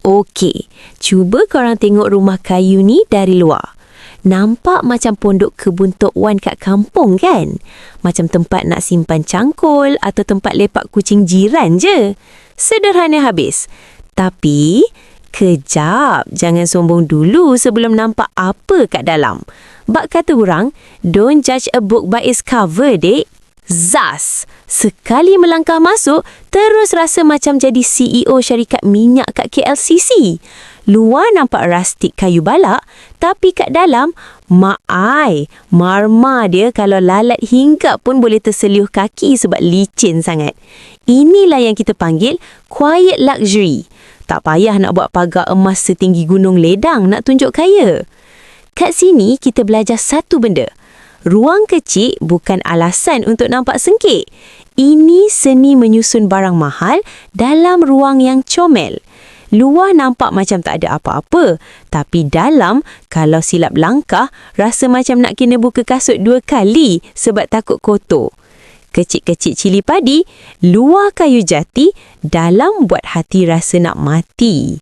Okey, cuba korang tengok rumah kayu ni dari luar. Nampak macam pondok kebun Tok Wan kat kampung kan? Macam tempat nak simpan cangkul atau tempat lepak kucing jiran je. Sederhana habis. Tapi, kejap, jangan sombong dulu sebelum nampak apa kat dalam. Bak kata orang, don't judge a book by its cover, dek. Zas! Sekali melangkah masuk, terus rasa macam jadi CEO syarikat minyak kat KLCC. Luar nampak rustik kayu balak, tapi kat dalam, mak ai, marmar dia kalau lalat hinggap pun boleh terseliuh kaki sebab licin sangat. Inilah yang kita panggil quiet luxury. Tak payah nak buat pagar emas setinggi gunung ledang nak tunjuk kaya. Kat sini kita belajar satu benda. Ruang kecil bukan alasan untuk nampak sengkit. Ini seni menyusun barang mahal dalam ruang yang comel. Luar nampak macam tak ada apa-apa. Tapi dalam, kalau silap langkah, rasa macam nak kena buka kasut 2 kali sebab takut kotor. Kecil-kecil cili padi, luar kayu jati, dalam buat hati rasa nak mati.